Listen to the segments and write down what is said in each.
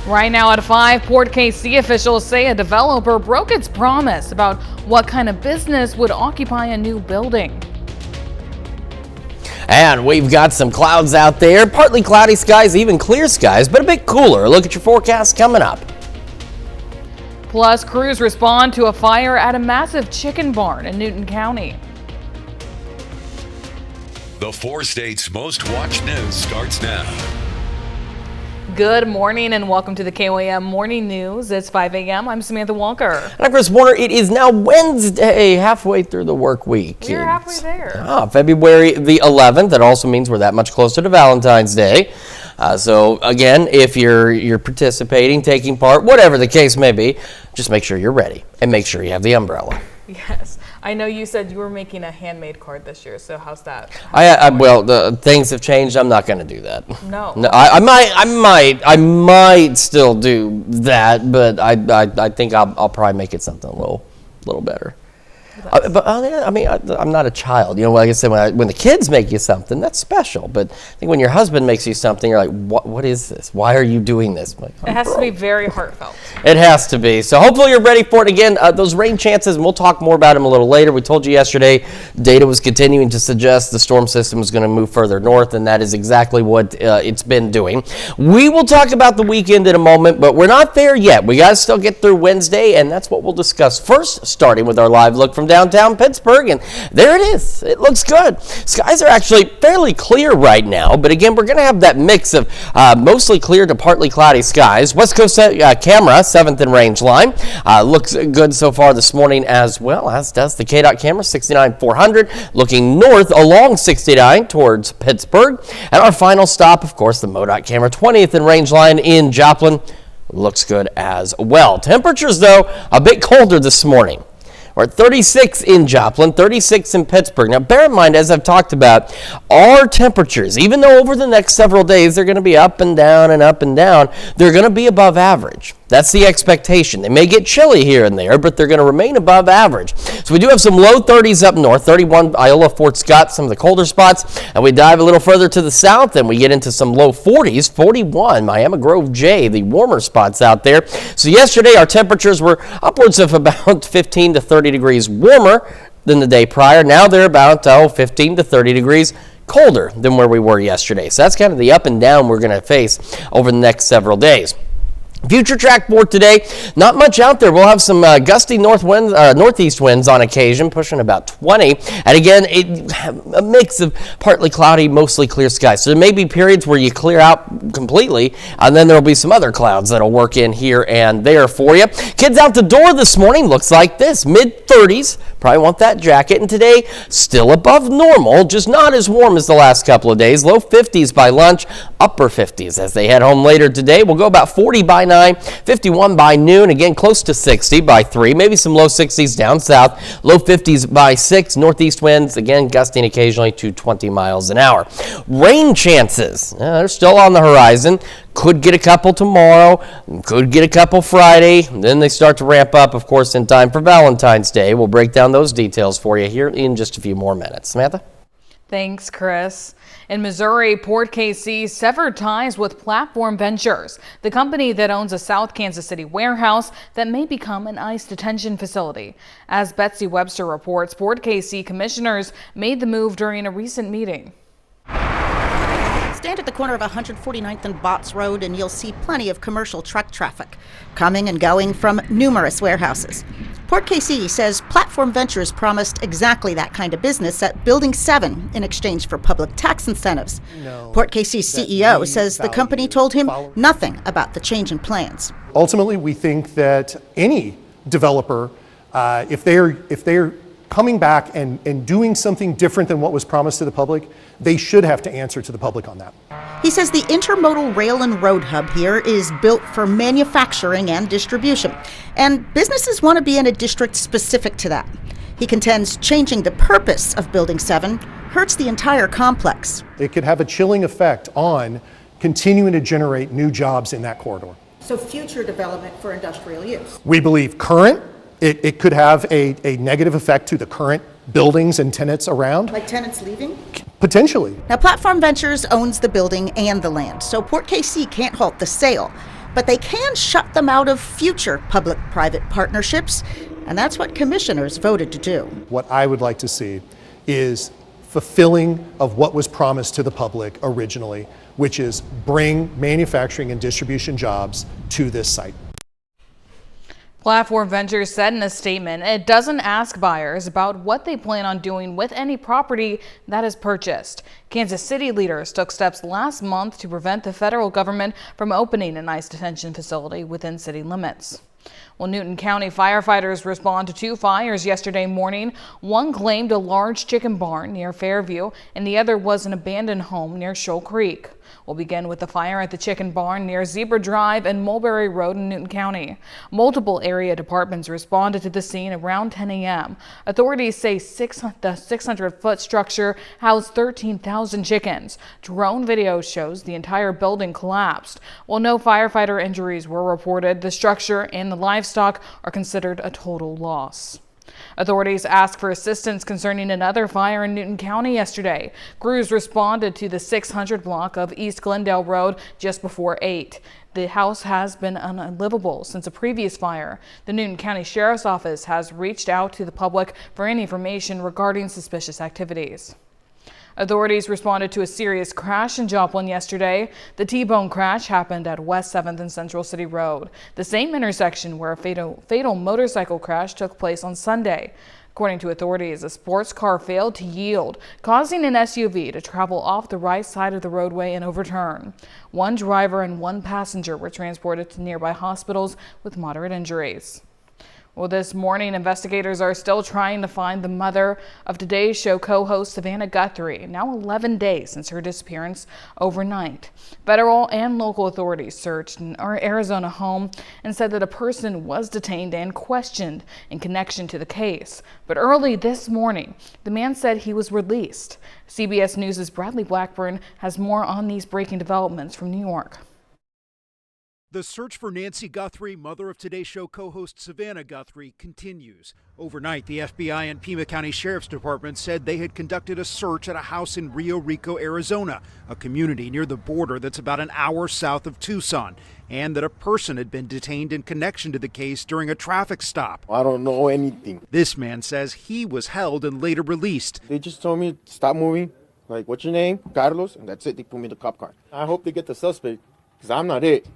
Right now at 5, Port KC officials say a developer broke its promise about what kind of business would occupy a new building. And we've got some clouds out there, partly cloudy skies, even clear skies, but a bit cooler. Look at your forecast coming up. Plus, crews respond to a fire at a massive chicken barn in Newton County. The 4 states' most watched news starts now. Good morning and welcome to the KOAM Morning News. It's 5 a.m. I'm Samantha Walker. And I'm Chris Warner. It is now Wednesday, halfway through the work week. We're halfway there. February the 11th. That also means we're that much closer to Valentine's Day. So again, if you're participating, taking part, whatever the case may be, just make sure you're ready and make sure you have the umbrella. Yes. I know you said you were making a handmade card this year, so how's that? Well, the things have changed. I'm not going to do that. No. I might still do that, but I think I'll probably make it something a little better. I'm not a child. You know, like I said, when the kids make you something, that's special. But I think when your husband makes you something, you're like, what is this? Why are you doing this? Like, it has to be very heartfelt. It has to be. So hopefully you're ready for it. Again, those rain chances, and we'll talk more about them a little later. We told you yesterday, data was continuing to suggest the storm system is going to move further north, and that is exactly what it's been doing. We will talk about the weekend in a moment, but we're not there yet. We got to still get through Wednesday, and that's what we'll discuss first, starting with our live look from downtown Pittsburgh, and there it is. It looks good. Skies are actually fairly clear right now, but again, we're going to have that mix of mostly clear to partly cloudy skies. West Coast camera, 7th in range line, looks good so far this morning, as well as does the KDOT camera, 69-400, looking north along 69 towards Pittsburgh. And our final stop, of course, the MoDOT camera, 20th in range line in Joplin, looks good as well. Temperatures, though, a bit colder this morning. We're at 36 in Joplin, 36 in Pittsburgh. Now, bear in mind, as I've talked about, our temperatures, even though over the next several days they're going to be up and down and up and down, they're going to be above average. That's the expectation. They may get chilly here and there, but they're going to remain above average. So we do have some low 30s up north, 31 Iola, Fort Scott, some of the colder spots. And we dive a little further to the south and we get into some low 40s, 41 Miami Grove J, the warmer spots out there. So yesterday our temperatures were upwards of about 15 to 30 degrees warmer than the day prior. Now they're about 15 to 30 degrees colder than where we were yesterday. So that's kind of the up and down we're going to face over the next several days. Future track for today, not much out there. We'll have some gusty northeast winds on occasion, pushing about 20. And again, a mix of partly cloudy, mostly clear skies. So there may be periods where you clear out completely, and then there'll be some other clouds that'll work in here and there for you. Kids out the door this morning looks like this, mid-30s. Probably want that jacket. And today, still above normal, just not as warm as the last couple of days. Low 50s by lunch, upper 50s as they head home later today. We'll go about 40 by 9, 51 by noon, again close to 60 by 3, maybe some low 60s down south, low 50s by 6, northeast winds, again gusting occasionally to 20 miles an hour. Rain chances, they're still on the horizon. Could get a couple tomorrow, could get a couple Friday, then they start to ramp up, of course, in time for Valentine's Day. We'll break down those details for you here in just a few more minutes. Samantha? Thanks, Chris. In Missouri, Port KC severed ties with Platform Ventures, the company that owns a South Kansas City warehouse that may become an ICE detention facility. As Betsy Webster reports, Port KC commissioners made the move during a recent meeting. Stand at the corner of 149th and Botts Road and you'll see plenty of commercial truck traffic coming and going from numerous warehouses. Port KC says Platform Ventures promised exactly that kind of business at Building 7 in exchange for public tax incentives. Port KC's CEO says the company told him nothing about the change in plans. Ultimately, we think that any developer, if they're coming back and doing something different than what was promised to the public, they should have to answer to the public on that. He says the intermodal rail and road hub here is built for manufacturing and distribution, and businesses want to be in a district specific to that. He contends changing the purpose of Building 7 hurts the entire complex. It could have a chilling effect on continuing to generate new jobs in that corridor. So future development for industrial use. We believe current, it could have a negative effect to the current buildings and tenants around. Like tenants leaving? Potentially. Now, Platform Ventures owns the building and the land, so Port KC can't halt the sale. But they can shut them out of future public-private partnerships, and that's what commissioners voted to do. What I would like to see is fulfilling of what was promised to the public originally, which is bring manufacturing and distribution jobs to this site. Platform Ventures said in a statement it doesn't ask buyers about what they plan on doing with any property that is purchased. Kansas City leaders took steps last month to prevent the federal government from opening an ICE detention facility within city limits. Well, Newton County firefighters responded to 2 fires yesterday morning. One claimed a large chicken barn near Fairview, and the other was an abandoned home near Shoal Creek. We'll begin with the fire at the chicken barn near Zebra Drive and Mulberry Road in Newton County. Multiple area departments responded to the scene around 10 a.m. Authorities say the 600-foot structure housed 13,000 chickens. Drone video shows the entire building collapsed. While no firefighter injuries were reported, the structure and the livestock are considered a total loss. Authorities asked for assistance concerning another fire in Newton County yesterday. Crews responded to the 600 block of East Glendale Road just before 8. The house has been unlivable since a previous fire. The Newton County Sheriff's Office has reached out to the public for any information regarding suspicious activities. Authorities responded to a serious crash in Joplin yesterday. The T-bone crash happened at West 7th and Central City Road, the same intersection where a fatal motorcycle crash took place on Sunday. According to authorities, a sports car failed to yield, causing an SUV to travel off the right side of the roadway and overturn. One driver and 1 passenger were transported to nearby hospitals with moderate injuries. Well, this morning, investigators are still trying to find the mother of Today's Show co-host Savannah Guthrie, now 11 days since her disappearance overnight. Federal and local authorities searched in our Arizona home and said that a person was detained and questioned in connection to the case. But early this morning, the man said he was released. CBS News' Bradley Blackburn has more on these breaking developments from New York. The search for Nancy Guthrie, mother of Today's Show co-host Savannah Guthrie, continues. Overnight, the FBI and Pima County Sheriff's Department said they had conducted a search at a house in Rio Rico, Arizona, a community near the border that's about an hour south of Tucson, and that a person had been detained in connection to the case during a traffic stop. I don't know anything. This man says he was held and later released. They just told me to stop moving. Like, what's your name? Carlos. And that's it. They put me in the cop car. I hope they get the suspect, because I'm not it.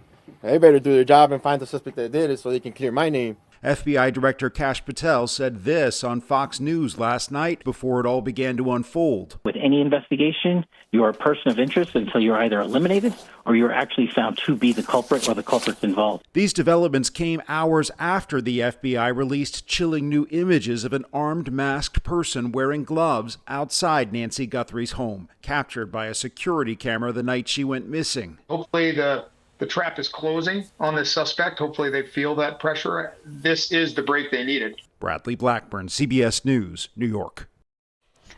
They better do their job and find the suspect that did it so they can clear my name. FBI Director Kash Patel said this on Fox News last night before it all began to unfold. With any investigation, you are a person of interest until you're either eliminated or you're actually found to be the culprit or the culprits involved. These developments came hours after the FBI released chilling new images of an armed, masked person wearing gloves outside Nancy Guthrie's home, captured by a security camera the night she went missing. Hopefully the trap is closing on this suspect. Hopefully they feel that pressure. This is the break they needed. Bradley Blackburn, CBS News, New York.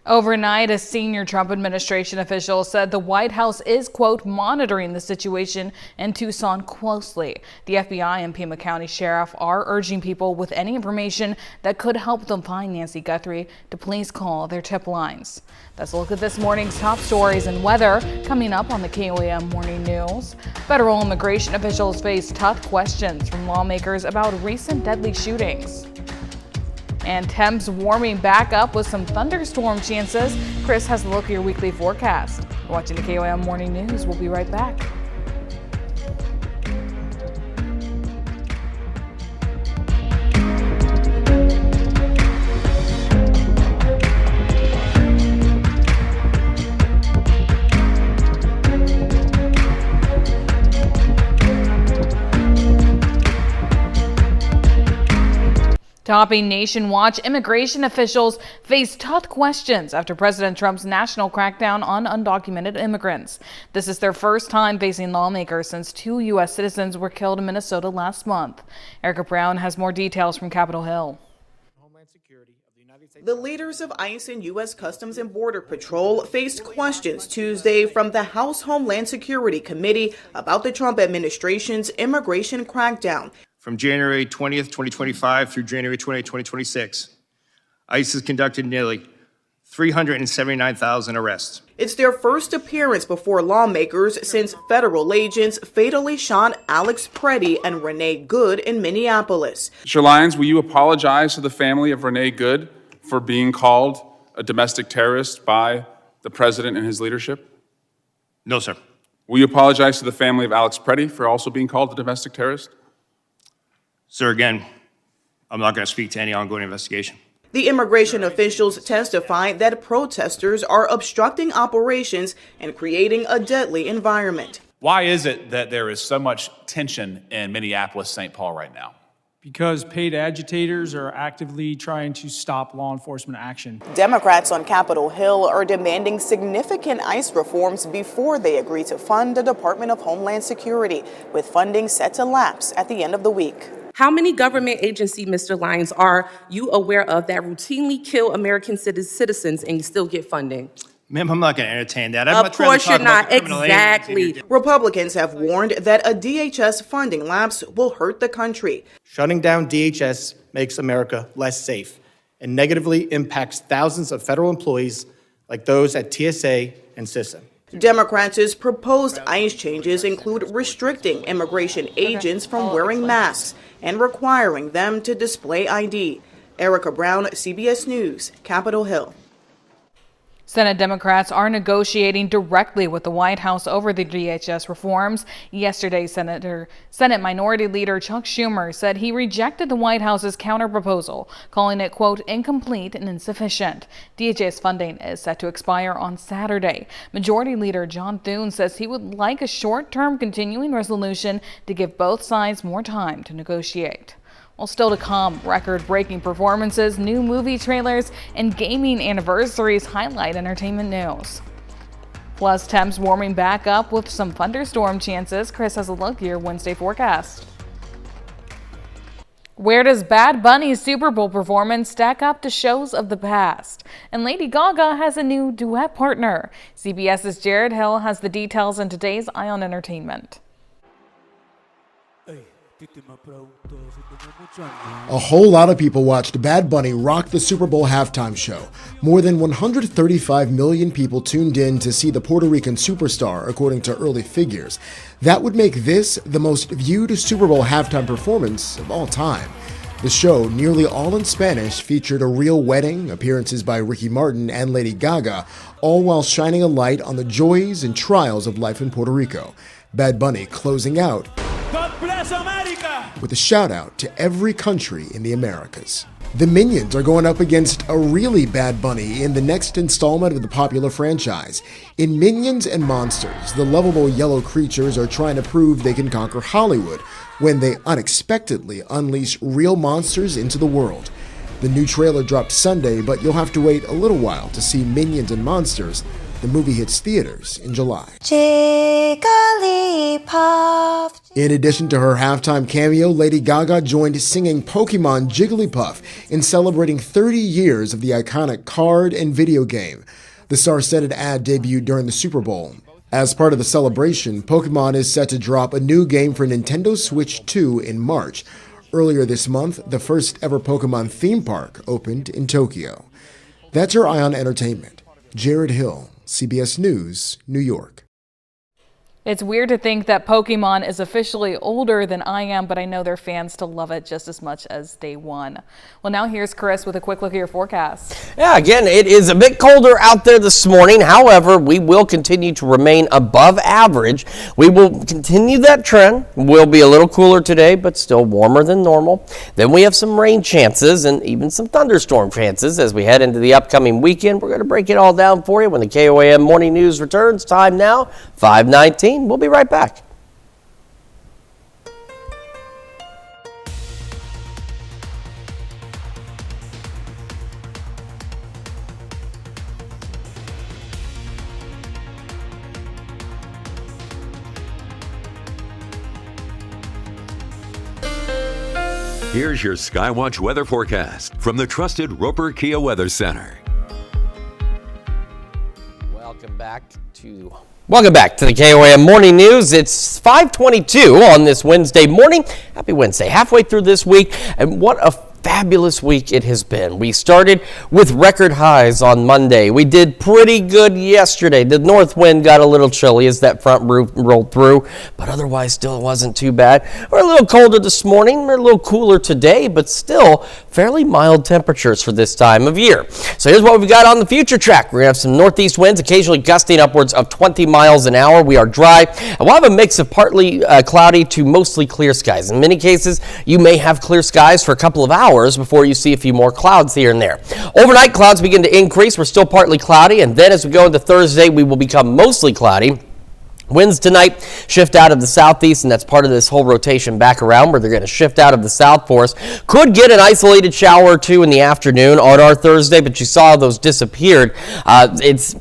Overnight, a senior Trump administration official said the White House is, quote, monitoring the situation in Tucson closely. The FBI and Pima County Sheriff are urging people with any information that could help them find Nancy Guthrie to please call their tip lines. That's a look at this morning's top stories and weather coming up on the KOAM Morning News. Federal immigration officials face tough questions from lawmakers about recent deadly shootings. And temps warming back up with some thunderstorm chances. Chris has a look at your weekly forecast. You're watching the KOAM Morning News. We'll be right back. Topping Nation Watch, immigration officials face tough questions after President Trump's national crackdown on undocumented immigrants. This is their first time facing lawmakers since 2 U.S. citizens were killed in Minnesota last month. Erica Brown has more details from Capitol Hill. The leaders of ICE and U.S. Customs and Border Patrol faced questions Tuesday from the House Homeland Security Committee about the Trump administration's immigration crackdown. From January 20th, 2025 through January 20th, 2026, ICE has conducted nearly 379,000 arrests. It's their first appearance before lawmakers since federal agents fatally shot Alex Preddy and Renee Good in Minneapolis. Mr. Lyons, will you apologize to the family of Renee Good for being called a domestic terrorist by the president and his leadership? No, sir. Will you apologize to the family of Alex Preddy for also being called a domestic terrorist? Sir, again, I'm not going to speak to any ongoing investigation. The immigration officials testified that protesters are obstructing operations and creating a deadly environment. Why is it that there is so much tension in Minneapolis, St. Paul right now? Because paid agitators are actively trying to stop law enforcement action. Democrats on Capitol Hill are demanding significant ICE reforms before they agree to fund the Department of Homeland Security, with funding set to lapse at the end of the week. How many government agencies, Mr. Lyons, are you aware of that routinely kill American citizens and you still get funding? Ma'am, I'm not going to entertain that. Of course you're not. Exactly. Republicans have warned that a DHS funding lapse will hurt the country. Shutting down DHS makes America less safe and negatively impacts thousands of federal employees like those at TSA and CISA. Democrats' proposed ICE changes include restricting immigration agents from wearing masks and requiring them to display ID. Erica Brown, CBS News, Capitol Hill. Senate Democrats are negotiating directly with the White House over the DHS reforms. Yesterday, Senate Minority Leader Chuck Schumer said he rejected the White House's counterproposal, calling it, quote, incomplete and insufficient. DHS funding is set to expire on Saturday. Majority Leader John Thune says he would like a short-term continuing resolution to give both sides more time to negotiate. Well, still to come, record-breaking performances, new movie trailers, and gaming anniversaries highlight entertainment news. Plus, temps warming back up with some thunderstorm chances. Chris has a look at your Wednesday forecast. Where does Bad Bunny's Super Bowl performance stack up to shows of the past? And Lady Gaga has a new duet partner. CBS's Jared Hill has the details in today's Eye on Entertainment. A whole lot of people watched Bad Bunny rock the Super Bowl halftime show. More than 135 million people tuned in to see the Puerto Rican superstar, according to early figures. That would make this the most viewed Super Bowl halftime performance of all time. The show, nearly all in Spanish, featured a real wedding, appearances by Ricky Martin and Lady Gaga, all while shining a light on the joys and trials of life in Puerto Rico. Bad Bunny closing out with a shout out to every country in the Americas. The Minions are going up against a really Bad Bunny in the next installment of the popular franchise. In Minions and Monsters, the lovable yellow creatures are trying to prove they can conquer Hollywood when they unexpectedly unleash real monsters into the world. The new trailer dropped Sunday, but you'll have to wait a little while to see Minions and Monsters. The movie hits theaters in July. Jigglypuff. In addition to her halftime cameo, Lady Gaga joined singing Pokemon Jigglypuff in celebrating 30 years of the iconic card and video game. The star-studded ad debuted during the Super Bowl. As part of the celebration, Pokemon is set to drop a new game for Nintendo Switch 2 in March. Earlier this month, the first ever Pokemon theme park opened in Tokyo. That's your Eye on Entertainment. Jared Hill, CBS News, New York. It's weird to think that Pokemon is officially older than I am, but I know their fans still love it just as much as day one. Well, now here's Chris with a quick look at your forecast. Yeah, again, it is a bit colder out there this morning. However, we will continue to remain above average. We will continue that trend. We'll be a little cooler today, but still warmer than normal. Then we have some rain chances and even some thunderstorm chances as we head into the upcoming weekend. We're going to break it all down for you when the KOAM Morning News returns. Time now, 5:19. We'll be right back. Here's your Skywatch weather forecast from the trusted Roper Kia Weather Center. Welcome back to the KOAM Morning News. It's 5:22 on this Wednesday morning. Happy Wednesday, halfway through this week. And what a fabulous week it has been. We started with record highs on Monday. We did pretty good yesterday. The north wind got a little chilly as that front rolled through, but otherwise still wasn't too bad. We're a little colder this morning. We're a little cooler today, but still fairly mild temperatures for this time of year. So here's what we've got on the future track. We're going to have some northeast winds, occasionally gusting upwards of 20 miles an hour. We are dry, and we'll have a mix of partly cloudy to mostly clear skies. In many cases, you may have clear skies for a couple of hours before you see a few more clouds here and there. Overnight, clouds begin to increase. We're still partly cloudy, and then as we go into Thursday, we will become mostly cloudy. Winds tonight shift out of the southeast, and that's part of this whole rotation back around where they're going to shift out of the south for us. Could get an isolated shower or two in the afternoon on our Thursday, but you saw those disappeared. It's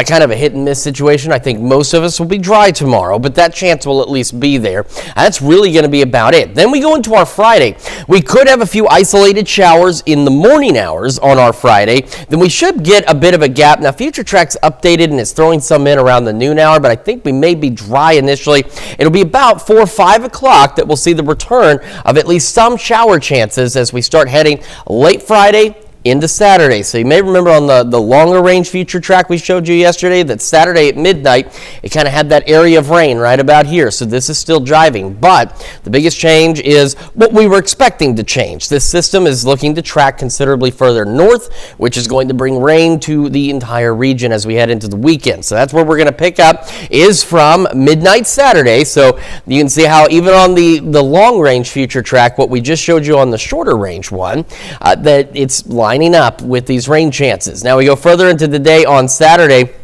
kind of a hit and miss situation. I think most of us will be dry tomorrow, but that chance will at least be there. That's really going to be about it. Then we go into our Friday. We could have a few isolated showers in the morning hours on our Friday. Then we should get a bit of a gap. Now, Future Track's updated and it's throwing some in around the noon hour, but I think we may be dry initially. It'll be about 4 or 5 o'clock that we'll see the return of at least some shower chances as we start heading late Friday into Saturday. So you may remember on the longer range future track we showed you yesterday that Saturday at midnight, it kind of had that area of rain right about here. So this is still driving, but the biggest change is what we were expecting to change. This system is looking to track considerably further north, which is going to bring rain to the entire region as we head into the weekend. So that's where we're going to pick up is from midnight Saturday. So you can see how even on the long range future track, what we just showed you on the shorter range one, that it's lining up with these rain chances. Now we go further into the day on Saturday.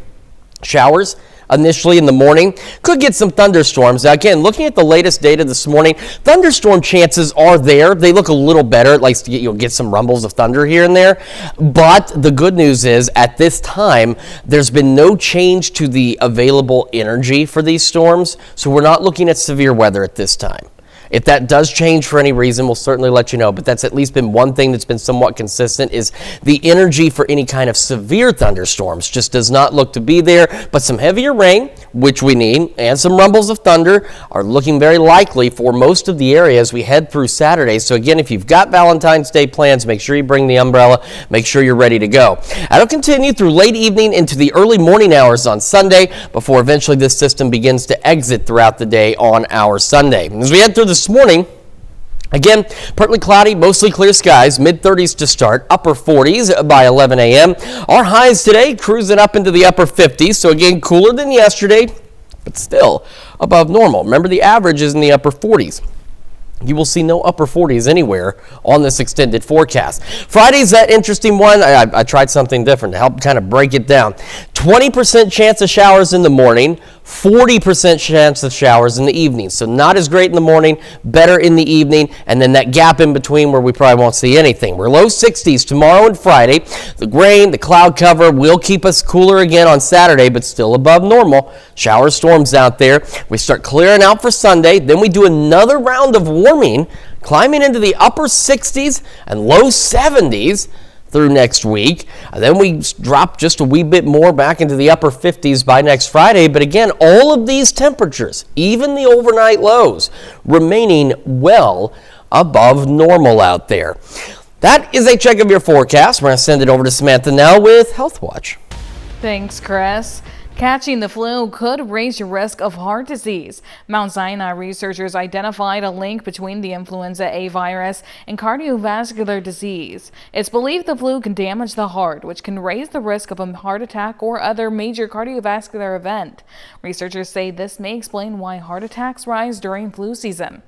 Showers initially in the morning. Could get some thunderstorms. Now again, looking at the latest data this morning, thunderstorm chances are there. They look a little better. It likes to get, you'll get some rumbles of thunder here and there. But the good news is at this time, there's been no change to the available energy for these storms. So we're not looking at severe weather at this time. If that does change for any reason, we'll certainly let you know, but that's at least been one thing that's been somewhat consistent is the energy for any kind of severe thunderstorms just does not look to be there, but some heavier rain, which we need, and some rumbles of thunder are looking very likely for most of the area as we head through Saturday. So again, if you've got Valentine's Day plans, make sure you bring the umbrella, make sure you're ready to go. That'll continue through late evening into the early morning hours on Sunday before eventually this system begins to exit throughout the day on our Sunday. As we head through this morning, again, partly cloudy, mostly clear skies, mid-30s to start, upper 40s by 11 a.m. Our highs today cruising up into the upper 50s, so again, cooler than yesterday, but still above normal. Remember, the average is in the upper 40s. You will see no upper 40s anywhere on this extended forecast. Friday's that interesting one. I tried something different to help kind of break it down. 20% chance of showers in the morning, 40% chance of showers in the evening. So not as great in the morning, better in the evening, and then that gap in between where we probably won't see anything. We're low 60s tomorrow and Friday. The rain, the cloud cover will keep us cooler again on Saturday, but still above normal. Shower storms out there. We start clearing out for Sunday. Then we do another round of warming, climbing into the upper 60s and low 70s through next week. And then we drop just a wee bit more back into the upper 50s by next Friday. But again, all of these temperatures, even the overnight lows, remaining well above normal out there. That is a check of your forecast. We're going to send it over to Samantha now with Health Watch. Thanks, Chris. Catching the flu could raise your risk of heart disease. Mount Sinai researchers identified a link between the influenza A virus and cardiovascular disease. It's believed the flu can damage the heart, which can raise the risk of a heart attack or other major cardiovascular event. Researchers say this may explain why heart attacks rise during flu season.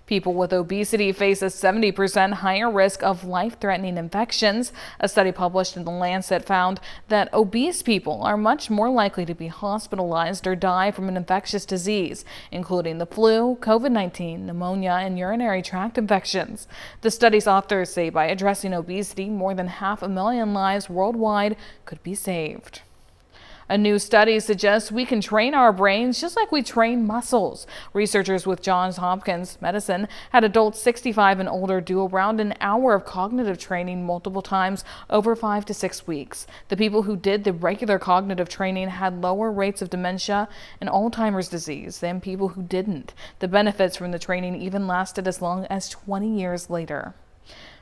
People with obesity face a 70% higher risk of life-threatening infections. A study published in The Lancet found that obese people are much more likely to be hospitalized or die from an infectious disease, including the flu, COVID-19, pneumonia, and urinary tract infections. The study's authors say by addressing obesity, more than 500,000 lives worldwide could be saved. A new study suggests we can train our brains just like we train muscles. Researchers with Johns Hopkins Medicine had adults 65 and older do around an hour of cognitive training multiple times over 5 to 6 weeks. The people who did the regular cognitive training had lower rates of dementia and Alzheimer's disease than people who didn't. The benefits from the training even lasted as long as 20 years later.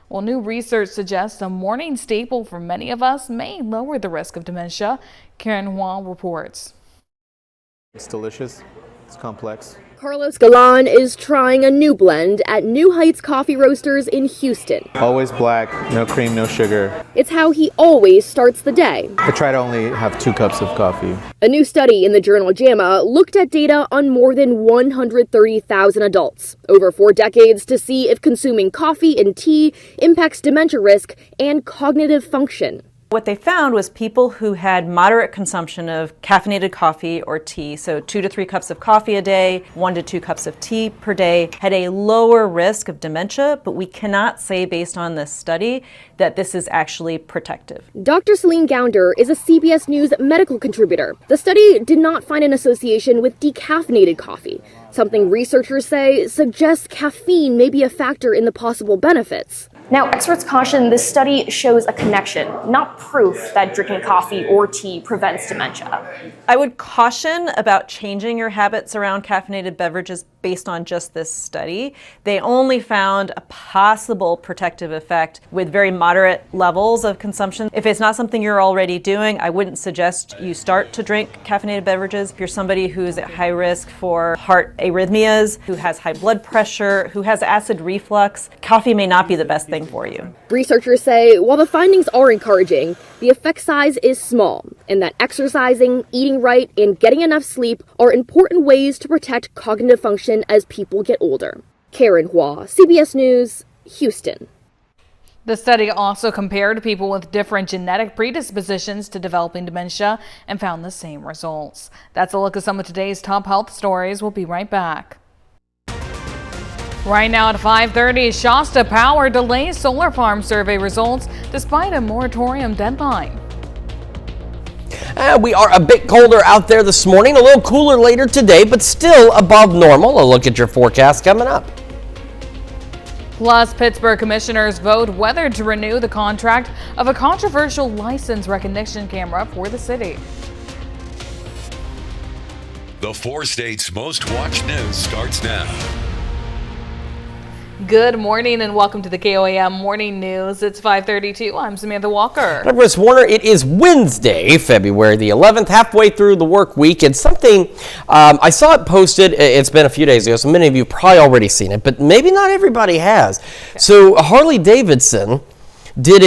Well, new research suggests a morning staple for many of us may lower the risk of dementia. Karen Hua reports. It's delicious. It's complex. Carlos Galan is trying a new blend at New Heights Coffee Roasters in Houston. Always black, no cream, no sugar. It's how he always starts the day. I try to only have 2 cups of coffee. A new study in the journal JAMA looked at data on more than 130,000 adults over 4 decades to see if consuming coffee and tea impacts dementia risk and cognitive function. What they found was people who had moderate consumption of caffeinated coffee or tea, so 2 to 3 cups of coffee a day, 1 to 2 cups of tea per day, had a lower risk of dementia, but we cannot say based on this study that this is actually protective. Dr. Celine Gounder is a CBS News medical contributor. The study did not find an association with decaffeinated coffee, something researchers say suggests caffeine may be a factor in the possible benefits. Now, experts caution this study shows a connection, not proof that drinking coffee or tea prevents dementia. I would caution about changing your habits around caffeinated beverages based on just this study. They only found a possible protective effect with very moderate levels of consumption. If it's not something you're already doing, I wouldn't suggest you start to drink caffeinated beverages. If you're somebody who's at high risk for heart arrhythmias, who has high blood pressure, who has acid reflux, coffee may not be the best thing for you. Researchers say while the findings are encouraging, the effect size is small, and that exercising, eating right, and getting enough sleep are important ways to protect cognitive function as people get older. Karen Hua, CBS News, Houston. The study also compared people with different genetic predispositions to developing dementia and found the same results. That's a look at some of today's top health stories. We'll be right back. Right now at 5:30, Shasta Power delays solar farm survey results despite a moratorium deadline. We are a bit colder out there this morning, a little cooler later today, but still above normal. A look at your forecast coming up. Plus, Pittsburgh commissioners vote whether to renew the contract of a controversial license recognition camera for the city. The 4 states' most watched news starts now. Good morning and welcome to the KOAM Morning News. It's 5:32. I'm Samantha Walker. I'm Chris Warner. It is Wednesday, February the 11th, halfway through the work week. And something, I saw it posted, it's been a few days ago, so many of you have probably already seen it, but maybe not everybody has. Okay. So Harley Davidson did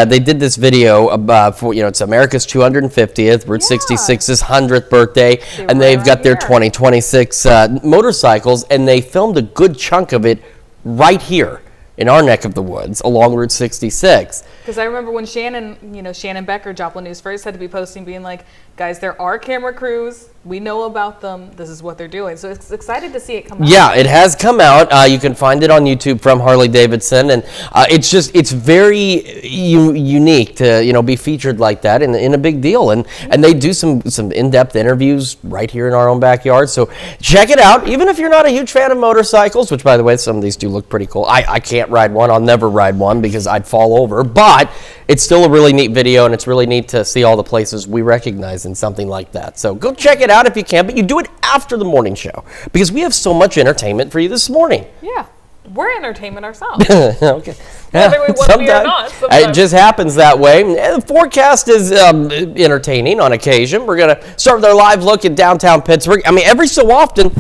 they did this video about, for, it's America's 250th, Route 66's 100th birthday, and they've got their 2026 motorcycles, and they filmed a good chunk of it right here in our neck of the woods along Route 66. Because I remember when Shannon Becker, Joplin News First, had to be posting being like, guys, there are camera crews. We know about them. This is what they're doing. So it's excited to see it come out. Yeah, it has come out. You can find it on YouTube from Harley Davidson. And it's very unique to, be featured like that in a big deal. And they do some in-depth interviews right here in our own backyard. So check it out. Even if you're not a huge fan of motorcycles, which by the way, some of these do look pretty cool. I can't ride one. I'll never ride one because I'd fall over. But it's still a really neat video, and it's really neat to see all the places we recognize in something like that. So go check it out if you can, but you do it after the morning show because we have so much entertainment for you this morning. Yeah, we're entertainment ourselves. Okay. Whether we want to be or not. It just happens that way. The forecast is entertaining on occasion. We're going to start with our live look at downtown Pittsburgh. I mean, every so often,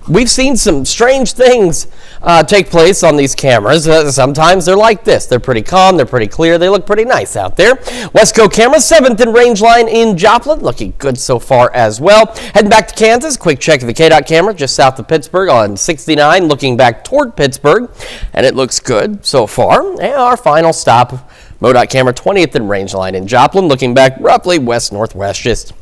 we've seen some strange things take place on these cameras. Sometimes they're like this. They're pretty calm. They're pretty clear. They look pretty nice out there. Westco camera, 7th and range line in Joplin. Looking good so far as well. Heading back to Kansas. Quick check of the KDOT camera just south of Pittsburgh on 69. Looking back toward Pittsburgh. And it looks good so far. And our final stop, MoDOT camera, 20th and range line in Joplin. Looking back roughly west-northwest, just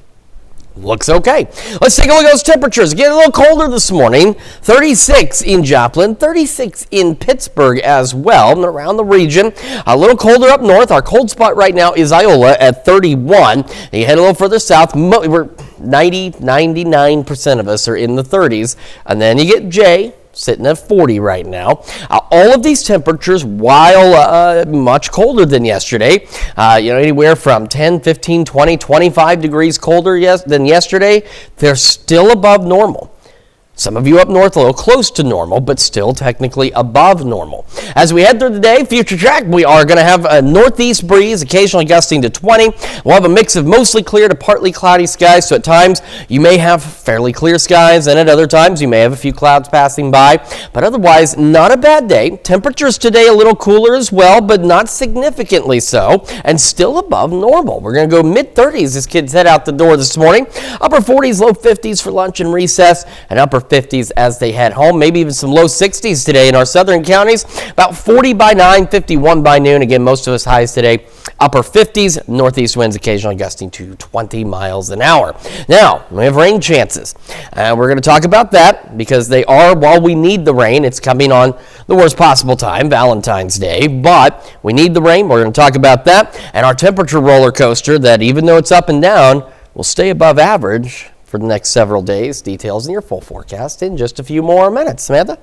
looks okay. Let's take a look at those temperatures. Getting a little colder this morning. 36 in Joplin, 36 in Pittsburgh as well, and around the region. A little colder up north. Our cold spot right now is Iola at 31. You head a little further south. We're 99% of us are in the 30s. And then you get Jay, sitting at 40 right now. All of these temperatures, while much colder than yesterday, anywhere from 10, 15, 20, 25 degrees colder than yesterday, they're still above normal. Some of you up north a little close to normal, but still technically above normal. As we head through the day, future track, we are going to have a northeast breeze, occasionally gusting to 20. We'll have a mix of mostly clear to partly cloudy skies, so at times you may have fairly clear skies, and at other times you may have a few clouds passing by. But otherwise, not a bad day. Temperatures today a little cooler as well, but not significantly so, and still above normal. We're going to go mid-30s as kids head out the door this morning. Upper 40s, low 50s for lunch and recess, and upper 50s as they head home. Maybe even some low 60s today in our southern counties. About 40 by 9, 51 by noon. Again, most of us highs today. Upper 50s, northeast winds occasionally gusting to 20 miles an hour. Now, we have rain chances. We're going to talk about that because they are, while we need the rain, it's coming on the worst possible time, Valentine's Day, but we need the rain. We're going to talk about that and our temperature roller coaster that, even though it's up and down, will stay above average for the next several days. Details in your full forecast in just a few more minutes. Samantha?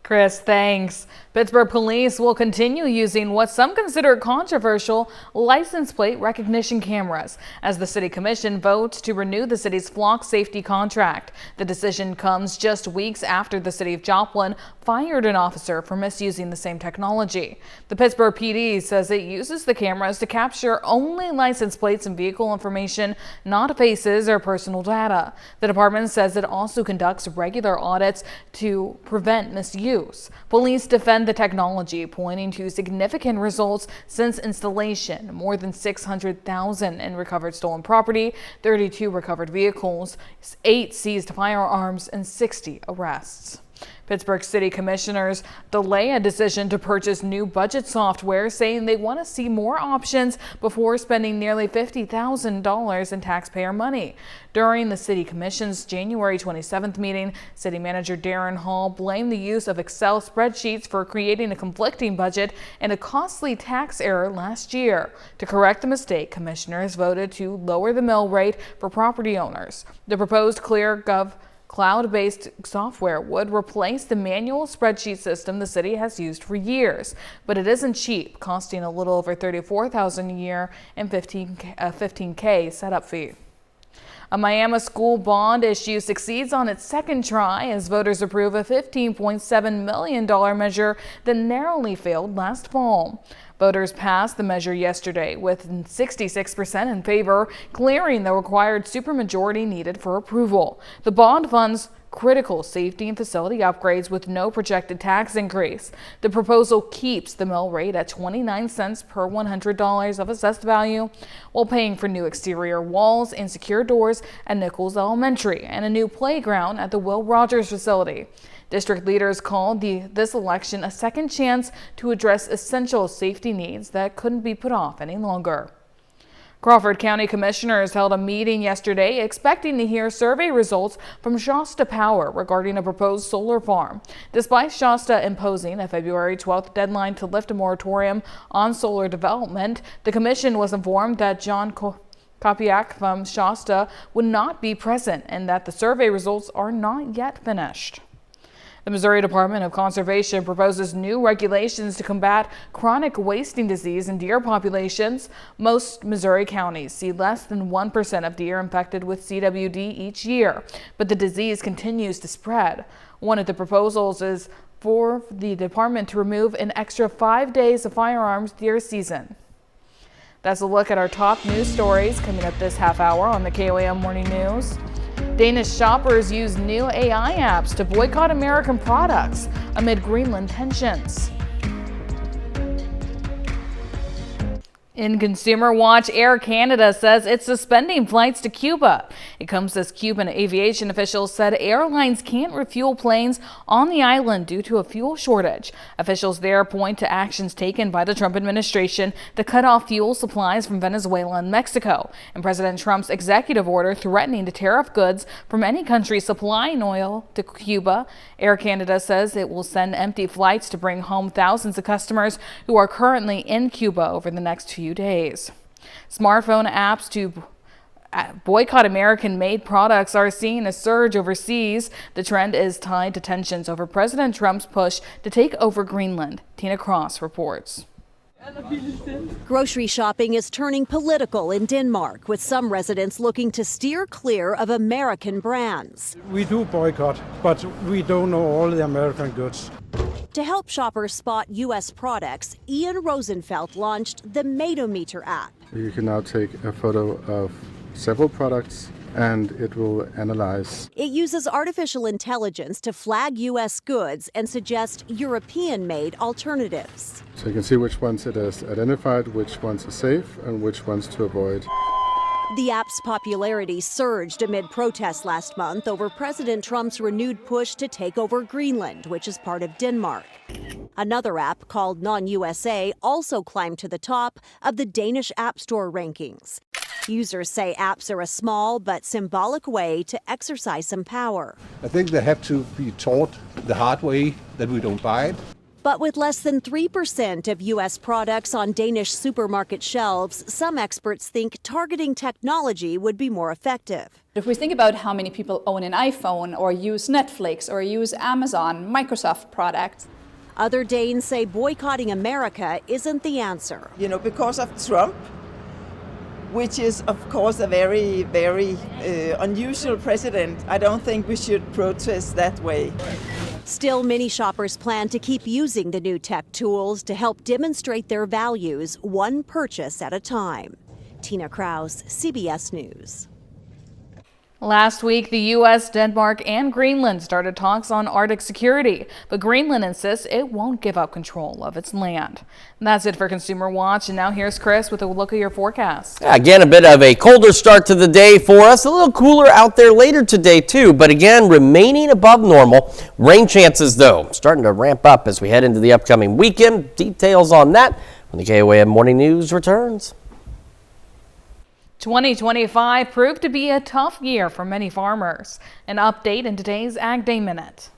Chris, thanks. Pittsburgh police will continue using what some consider controversial license plate recognition cameras as the city commission votes to renew the city's flock safety contract. The decision comes just weeks after the city of Joplin fired an officer for misusing the same technology. The Pittsburgh PD says it uses the cameras to capture only license plates and vehicle information, not faces or personal data. The department says it also conducts regular audits to prevent misuse. Police defend the technology, pointing to significant results since installation. More than $600,000 in recovered stolen property, 32 recovered vehicles, 8 seized firearms, and 60 arrests. Pittsburgh City Commissioners delay a decision to purchase new budget software, saying they want to see more options before spending nearly $50,000 in taxpayer money. During the City Commission's January 27th meeting, City Manager Darren Hall blamed the use of Excel spreadsheets for creating a conflicting budget and a costly tax error last year. To correct the mistake, commissioners voted to lower the mill rate for property owners. The proposed ClearGov cloud-based software would replace the manual spreadsheet system the city has used for years, but it isn't cheap, costing a little over $34,000 a year and $15K setup fee. A Miami school bond issue succeeds on its second try as voters approve a $15.7 million measure that narrowly failed last fall. Voters passed the measure yesterday with 66% in favor, clearing the required supermajority needed for approval. The bond funds critical safety and facility upgrades with no projected tax increase. The proposal keeps the mill rate at 29 cents per $100 of assessed value, while paying for new exterior walls and secure doors at Nichols Elementary and a new playground at the Will Rogers facility. District leaders called this election a second chance to address essential safety needs that couldn't be put off any longer. Crawford County Commissioners held a meeting yesterday expecting to hear survey results from Shasta Power regarding a proposed solar farm. Despite Shasta imposing a February 12th deadline to lift a moratorium on solar development, the commission was informed that John Kopiak from Shasta would not be present and that the survey results are not yet finished. The Missouri Department of Conservation proposes new regulations to combat chronic wasting disease in deer populations. Most Missouri counties see less than 1% of deer infected with CWD each year, but the disease continues to spread. One of the proposals is for the department to remove an extra 5 days of firearms deer season. That's a look at our top news stories coming up this half hour on the KOAM Morning News. Danish shoppers use new AI apps to boycott American products amid Greenland tensions. In Consumer Watch, Air Canada says it's suspending flights to Cuba. It comes as Cuban aviation officials said airlines can't refuel planes on the island due to a fuel shortage. Officials there point to actions taken by the Trump administration to cut off fuel supplies from Venezuela and Mexico, and President Trump's executive order threatening to tariff goods from any country supplying oil to Cuba. Air Canada says it will send empty flights to bring home thousands of customers who are currently in Cuba over the next few days. Smartphone apps to boycott American-made products are seeing a surge overseas. The trend is tied to tensions over President Trump's push to take over Greenland. Tina Cross reports. Grocery shopping is turning political in Denmark, with some residents looking to steer clear of American brands. We do boycott, but we don't know all the American goods. To help shoppers spot U.S. products, Ian Rosenfeld launched the Matometer app. You can now take a photo of several products and it will analyze. It uses artificial intelligence to flag U.S. goods and suggest European-made alternatives. So you can see which ones it has identified, which ones are safe, and which ones to avoid. The app's popularity surged amid protests last month over President Trump's renewed push to take over Greenland, which is part of Denmark. Another app called Non-USA also climbed to the top of the Danish App Store rankings. Users say apps are a small but symbolic way to exercise some power. I think they have to be taught the hard way that we don't buy it. But with less than 3% of U.S. products on Danish supermarket shelves, some experts think targeting technology would be more effective. If we think about how many people own an iPhone or use Netflix or use Amazon, Microsoft products. Other Danes say boycotting America isn't the answer. You know, because of Trump, which is, of course, a very, very unusual president, I don't think we should protest that way. Still, many shoppers plan to keep using the new tech tools to help demonstrate their values, one purchase at a time. Tina Kraus, CBS News. Last week, the U.S., Denmark, and Greenland started talks on Arctic security, but Greenland insists it won't give up control of its land. And that's it for Consumer Watch, and now here's Chris with a look at your forecast. Again, a bit of a colder start to the day for us. A little cooler out there later today, too, but again, remaining above normal. Rain chances, though, starting to ramp up as we head into the upcoming weekend. Details on that when the KOAM Morning News returns. 2025 proved to be a tough year for many farmers. An update in today's Ag Day Minute.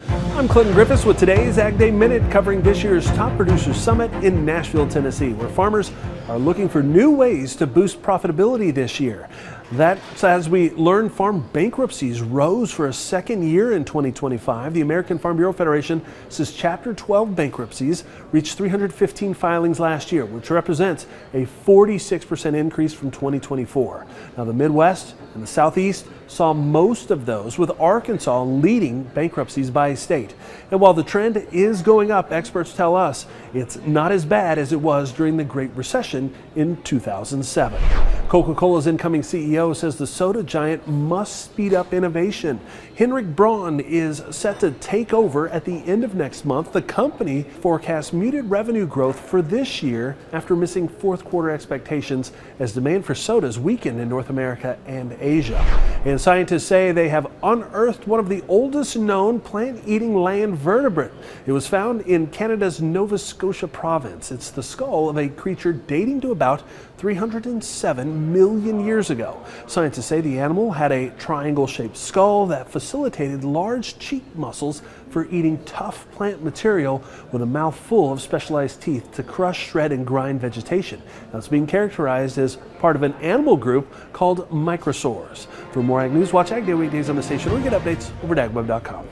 I'm Clinton Griffiths with today's Ag Day Minute, covering this year's Top Producers Summit in Nashville, Tennessee, where farmers are looking for new ways to boost profitability this year. That's as we learn farm bankruptcies rose for a second year in 2025. The American Farm Bureau Federation says Chapter 12 bankruptcies reached 315 filings last year, which represents a 46% increase from 2024. Now, the Midwest and the Southeast saw most of those, with Arkansas leading bankruptcies by state. And while the trend is going up, experts tell us it's not as bad as it was during the Great Recession in 2007. Coca-Cola's incoming CEO says the soda giant must speed up innovation. Henrik Braun is set to take over at the end of next month. The company forecasts muted revenue growth for this year after missing fourth quarter expectations as demand for sodas weakened in North America and Asia. And scientists say they have unearthed one of the oldest known plant-eating land vertebrate. It was found in Canada's Nova Scotia province. It's the skull of a creature dating to about 307 million years ago. Scientists say the animal had a triangle-shaped skull that facilitated large cheek muscles for eating tough plant material with a mouth full of specialized teeth to crush, shred, and grind vegetation. Now, it's being characterized as part of an animal group called microsaurs. For more Ag News, watch Ag Day weekdays on the station or get updates over at agweb.com.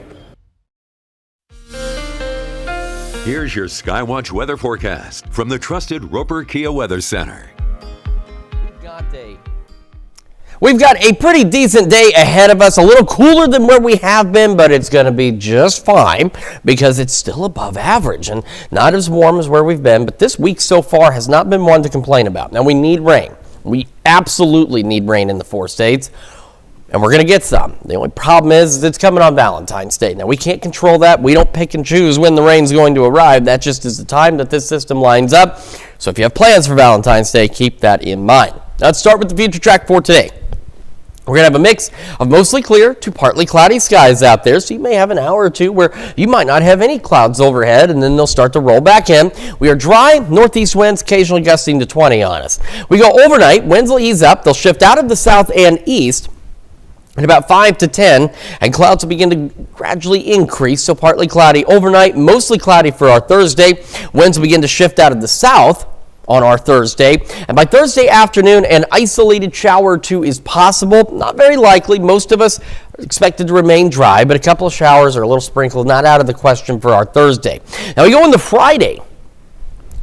Here's your Skywatch weather forecast from the trusted Roper Kia Weather Center. We've got a pretty decent day ahead of us, a little cooler than where we have been, but it's going to be just fine because it's still above average and not as warm as where we've been. But this week so far has not been one to complain about. Now, we need rain. We absolutely need rain in the 4 states, and we're going to get some. The only problem is it's coming on Valentine's Day. Now, we can't control that. We don't pick and choose when the rain's going to arrive. That just is the time that this system lines up. So if you have plans for Valentine's Day, keep that in mind. Now, let's start with the future track for today. We're going to have a mix of mostly clear to partly cloudy skies out there, so you may have an hour or two where you might not have any clouds overhead, and then they'll start to roll back in. We are dry, northeast winds occasionally gusting to 20 on us. We go overnight, winds will ease up. They'll shift out of the south and east at about 5 to 10, and clouds will begin to gradually increase, so partly cloudy overnight, mostly cloudy for our Thursday. Winds will begin to shift out of the south on our Thursday, and by Thursday afternoon, an isolated shower or two is possible. Not very likely. Most of us are expected to remain dry, but a couple of showers or a little sprinkle not out of the question for our Thursday. Now we go into Friday.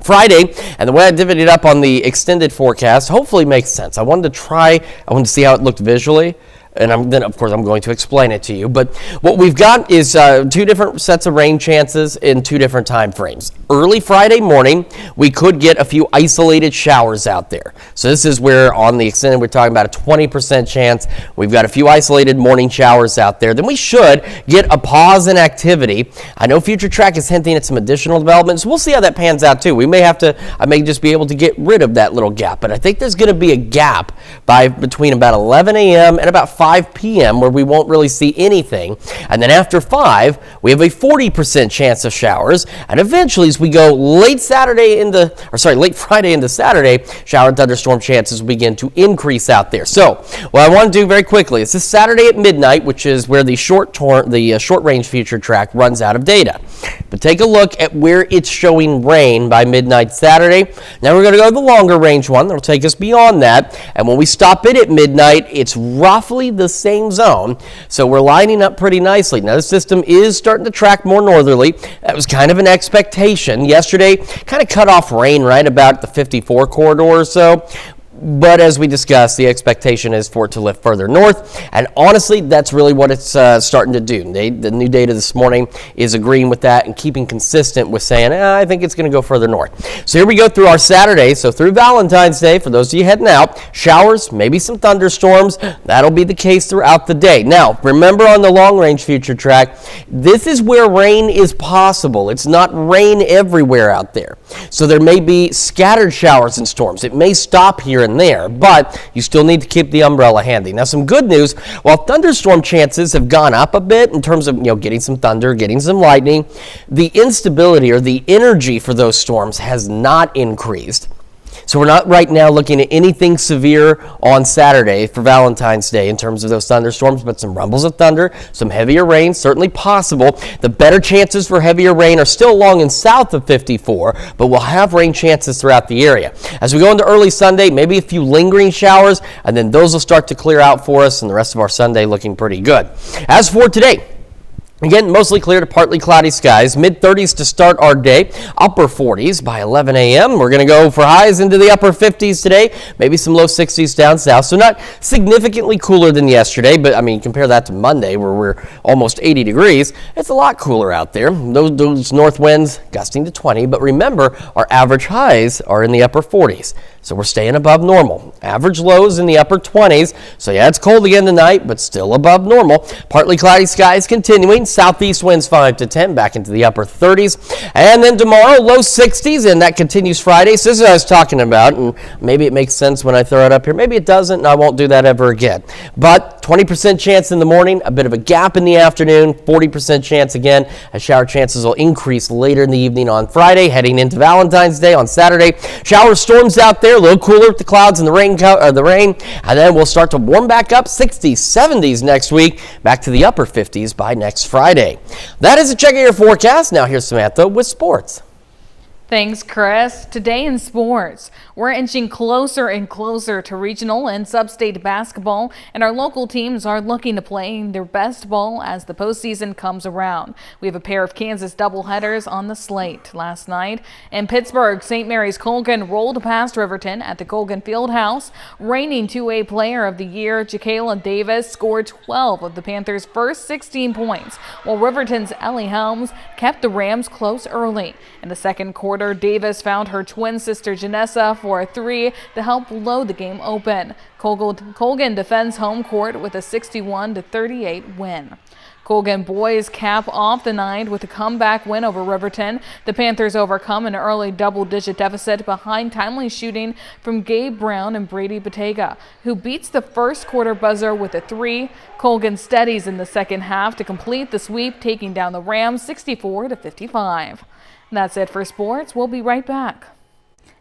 Friday, and the way I divvied it up on the extended forecast hopefully makes sense. I wanted to see how it looked visually. And then, of course, I'm going to explain it to you. But what we've got is 2 different sets of rain chances in 2 different time frames. Early Friday morning, we could get a few isolated showers out there. So this is where on the extended, we're talking about a 20% chance. We've got a few isolated morning showers out there. Then we should get a pause in activity. I know Future Track is hinting at some additional developments. We'll see how that pans out, too. I may just be able to get rid of that little gap. But I think there's going to be a gap between about 11 a.m. and about 5 p.m. where we won't really see anything. And then after 5, we have a 40% chance of showers. And eventually, as we go late Friday into Saturday, shower and thunderstorm chances will begin to increase out there. So what I want to do very quickly is this Saturday at midnight, which is where the short range Future Track runs out of data. But take a look at where it's showing rain by midnight Saturday. Now we're going to go to the longer range one. That'll take us beyond that. And when we stop it at midnight, it's roughly the same zone. So we're lining up pretty nicely. Now the system is starting to track more northerly. That was kind of an expectation. Yesterday, kind of cut off rain right about the 54 corridor or so. But as we discussed, the expectation is for it to lift further north. And honestly, that's really what it's starting to do. The new data this morning is agreeing with that and keeping consistent with saying, I think it's going to go further north. So here we go through our Saturday. So through Valentine's Day, for those of you heading out, showers, maybe some thunderstorms. That'll be the case throughout the day. Now, remember on the long-range Future Track, this is where rain is possible. It's not rain everywhere out there. So there may be scattered showers and storms. It may stop here and there, but you still need to keep the umbrella handy. Now, some good news, while thunderstorm chances have gone up a bit in terms of getting some thunder, getting some lightning, the instability or the energy for those storms has not increased. So we're not right now looking at anything severe on Saturday for Valentine's Day in terms of those thunderstorms, but some rumbles of thunder, some heavier rain, certainly possible. The better chances for heavier rain are still along and south of 54, but we'll have rain chances throughout the area. As we go into early Sunday, maybe a few lingering showers, and then those will start to clear out for us, and the rest of our Sunday looking pretty good. As for today, again, mostly clear to partly cloudy skies, mid-30s to start our day, upper 40s by 11 a.m. We're going to go for highs into the upper 50s today, maybe some low 60s down south. So not significantly cooler than yesterday, but I mean, compare that to Monday where we're almost 80 degrees. It's a lot cooler out there. Those north winds gusting to 20, but remember, our average highs are in the upper 40s. So we're staying above normal. Average lows in the upper 20s. So yeah, it's cold again tonight, but still above normal. Partly cloudy skies continuing. Southeast winds 5 to 10, back into the upper 30s. And then tomorrow, low 60s, and that continues Friday. So this is what I was talking about, and maybe it makes sense when I throw it up here. Maybe it doesn't, and I won't do that ever again. But 20% chance in the morning, a bit of a gap in the afternoon, 40% chance again, as shower chances will increase later in the evening on Friday, heading into Valentine's Day on Saturday. Shower storms out there, a little cooler with the clouds and the rain, and then we'll start to warm back up, 60s, 70s next week, back to the upper 50s by next Friday. That is a check of your forecast. Now here's Samantha with sports. Thanks, Chris. Today in sports, we're inching closer and closer to regional and sub-state basketball, and our local teams are looking to play their best ball as the postseason comes around. We have a pair of Kansas doubleheaders on the slate. Last night in Pittsburgh, St. Mary's Colgan rolled past Riverton at the Colgan Fieldhouse. Reigning 2A Player of the Year, Jacayla Davis scored 12 of the Panthers' first 16 points, while Riverton's Ellie Helms kept the Rams close early. In the second quarter, Davis found her twin sister Janessa for a three to help blow the game open. Colgan defends home court with a 61-38 win. Colgan boys cap off the night with a comeback win over Riverton. The Panthers overcome an early double-digit deficit behind timely shooting from Gabe Brown and Brady Batega, who beats the first quarter buzzer with a three. Colgan steadies in the second half to complete the sweep, taking down the Rams 64-55. That's it for sports. We'll be right back.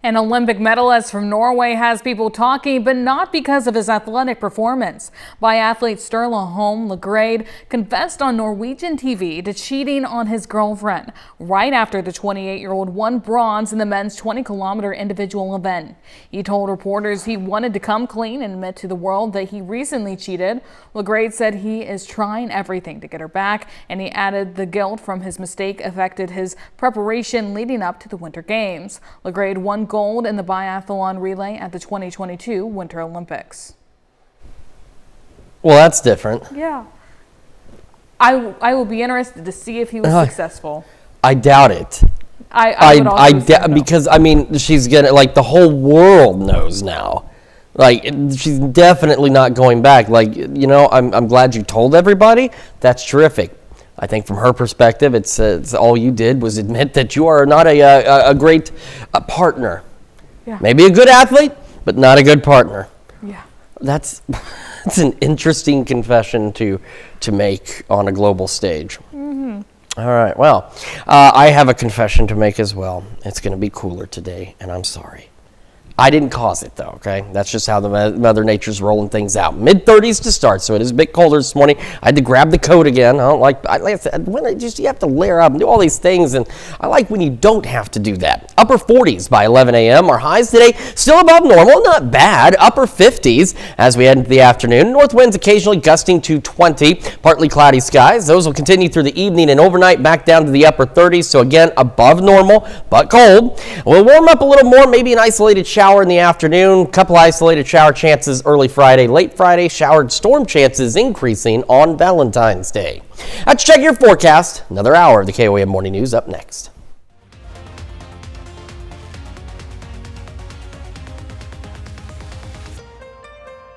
An Olympic medalist from Norway has people talking, but not because of his athletic performance. Biathlete Sturla Holm Lagrade confessed on Norwegian TV to cheating on his girlfriend right after the 28-year-old won bronze in the men's 20-kilometer individual event. He told reporters he wanted to come clean and admit to the world that he recently cheated. Lagrade said he is trying everything to get her back, and he added the guilt from his mistake affected his preparation leading up to the Winter Games. Lagrade won gold in the biathlon relay at the 2022 Winter Olympics. Well, that's different. Yeah. I will be interested to see if he was successful. I doubt it. I would also because I mean, she's gonna, like, the whole world knows now. Like, she's definitely not going back. Like, you know, I'm glad you told everybody. That's terrific. I think from her perspective, it's all you did was admit that you are not a great partner. Yeah. Maybe a good athlete, but not a good partner. Yeah. That's an interesting confession to make on a global stage. Mm-hmm. All right. Well, I have a confession to make as well. It's going to be cooler today, and I'm sorry. I didn't cause it, though, okay? That's just how the Mother Nature's rolling things out. Mid-30s to start, so it is a bit colder this morning. I had to grab the coat again. I don't like I said, you have to layer up and do all these things, and I like when you don't have to do that. Upper 40s by 11 a.m. Our highs today still above normal, not bad. Upper 50s as we head into the afternoon. North winds occasionally gusting to 20. Partly cloudy skies. Those will continue through the evening and overnight back down to the upper 30s, so again, above normal, but cold. We'll warm up a little more, maybe an isolated shower in the afternoon, couple isolated shower chances early Friday, late Friday, showered storm chances increasing on Valentine's Day. Let's check your forecast. Another hour of the KOAM Morning News up next.